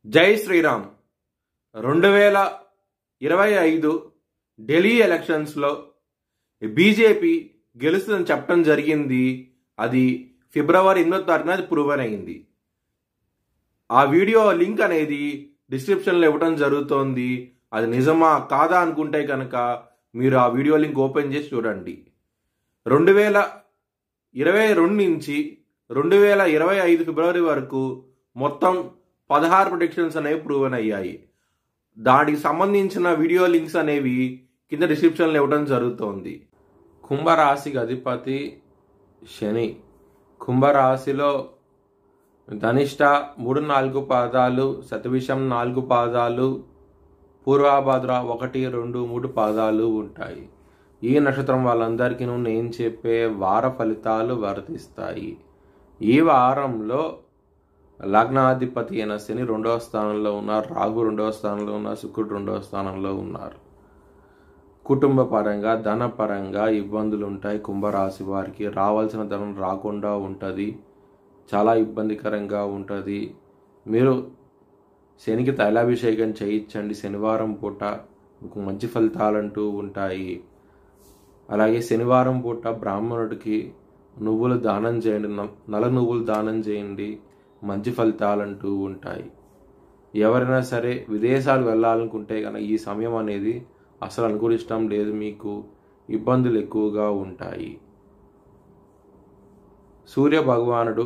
జై శ్రీరామ్. 2025 ఢిల్లీ ఎలక్షన్స్లో బీజేపీ గెలుస్తుందని చెప్పడం జరిగింది. అది ఫిబ్రవరి 8వ తారీఖున ప్రూవ్ అయింది. ఆ వీడియో లింక్ అనేది డిస్క్రిప్షన్లో ఇవ్వడం జరుగుతోంది. అది నిజమా కాదా అనుకుంటే కనుక మీరు ఆ వీడియో లింక్ ఓపెన్ చేసి చూడండి. 2022 నుంచి 2025 ఫిబ్రవరి వరకు మొత్తం 16 ప్రొడిక్షన్స్ అనేవి ప్రూవ్ అయ్యాయి. దానికి సంబంధించిన వీడియో లింక్స్ అనేవి కింద డిస్క్రిప్షన్లో ఇవ్వడం జరుగుతోంది. కుంభరాశికి అధిపతి శని. కుంభరాశిలో ధనిష్ట 3-4 పాదాలు, శతభిషం 4 పాదాలు, పూర్వభద్ర 1, 2, 3 పాదాలు ఉంటాయి. ఈ నక్షత్రం వాళ్ళందరికీ నేను చెప్పే వార ఫలితాలు వర్తిస్తాయి. ఈ వారంలో లగ్నాధిపతి అయిన శని 2వ స్థానంలో ఉన్నారు, రాహు 2వ స్థానంలో ఉన్నారు, శుక్రుడు 2వ స్థానంలో ఉన్నారు. కుటుంబ పరంగా ధనపరంగా ఇబ్బందులు ఉంటాయి. కుంభరాశి వారికి రావాల్సిన ధనం రాకుండా ఉంటుంది, చాలా ఇబ్బందికరంగా ఉంటుంది. మీరు శనికి తైలాభిషేకం చేయించండి. శనివారం పూట మీకు మంచి ఫలితాలంటూ ఉంటాయి. అలాగే శనివారం పూట బ్రాహ్మణుడికి నువ్వులు దానం చేయండి, నల్ల నువ్వులు దానం చేయండి, మంచి ఫలితాలంటూ ఉంటాయి. ఎవరైనా సరే విదేశాలు వెళ్ళాలనుకుంటే కనుక ఈ సమయం అనేది అసలు అనుకూలించడం లేదు, మీకు ఇబ్బందులు ఎక్కువగా ఉంటాయి. సూర్య భగవానుడు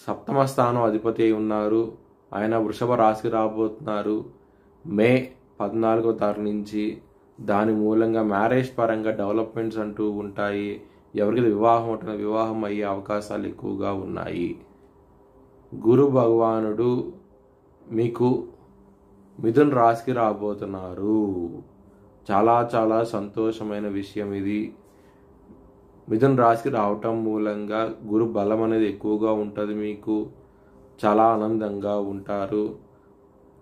7వ స్థానం అధిపతి అయి ఉన్నారు. ఆయన వృషభ రాశికి రాబోతున్నారు మే 14వ తారీఖు నుంచి. దాని మూలంగా మ్యారేజ్ పరంగా డెవలప్మెంట్స్ అంటూ ఉంటాయి. ఎవరికి వివాహం ఉంటుందో వివాహం అయ్యే అవకాశాలు ఎక్కువగా ఉన్నాయి. గురు భగవానుడు మీకు మిథున రాశికి రాబోతున్నారు. చాలా చాలా సంతోషమైన విషయం ఇది. మిథున రాశికి రావటం మూలంగా గురు బలం అనేది ఎక్కువగా ఉంటుంది. మీకు చాలా ఆనందంగా ఉంటారు.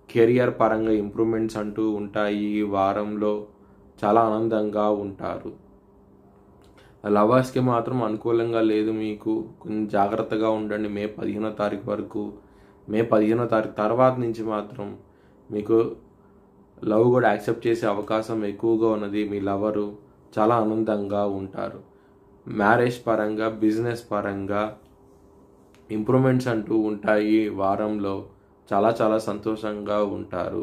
కెరియర్ పరంగా ఇంప్రూవ్మెంట్స్ అంటూ ఉంటాయి. ఈ వారంలో చాలా ఆనందంగా ఉంటారు. లవర్స్కి మాత్రం అనుకూలంగా లేదు, మీకు కొంచెం జాగ్రత్తగా ఉండండి మే 15వ తారీఖు వరకు. మే 15వ తారీఖు తర్వాత నుంచి మాత్రం మీకు లవ్ కూడా యాక్సెప్ట్ చేసే అవకాశం ఎక్కువగా ఉన్నది. మీ లవరు చాలా ఆనందంగా ఉంటారు. మ్యారేజ్ పరంగా బిజినెస్ పరంగా ఇంప్రూవ్మెంట్స్ అంటూ ఉంటాయి. వారంలో చాలా చాలా సంతోషంగా ఉంటారు.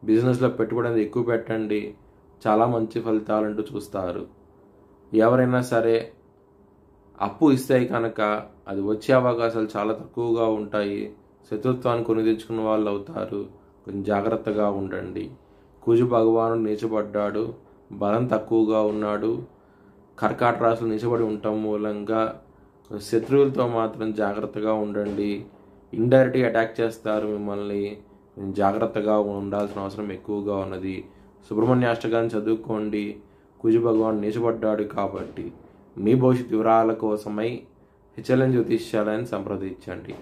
బిజినెస్లో పెట్టుబడి అనేది ఎక్కువ పెట్టండి, చాలా మంచి ఫలితాలంటూ చూస్తారు. ఎవరైనా సరే అప్పు ఇస్తే కనుక అది వచ్చే అవకాశాలు చాలా తక్కువగా ఉంటాయి. శత్రుత్వాన్ని కొని తెచ్చుకున్న వాళ్ళు అవుతారు. కొంచెం జాగ్రత్తగా ఉండండి. కుజు భగవానుడు నీచబడ్డాడు, బలం తక్కువగా ఉన్నాడు. కర్కాట రాశులు నీచబడి ఉండటం మూలంగా శత్రువులతో మాత్రం జాగ్రత్తగా ఉండండి. ఇండైరెక్ట్గా అటాక్ చేస్తారు మిమ్మల్ని. జాగ్రత్తగా ఉండాల్సిన అవసరం ఎక్కువగా ఉన్నది. సుబ్రహ్మణ్యాష్టకాన్ని చదువుకోండి. కుజు భగవాన్ నీచబడ్డాడు కాబట్టి. మీ భవిష్యత్ వివరాల కోసమై హెచ్ఎల్ఎన్ జ్యోతిష్యాలయాన్ని సంప్రదించండి.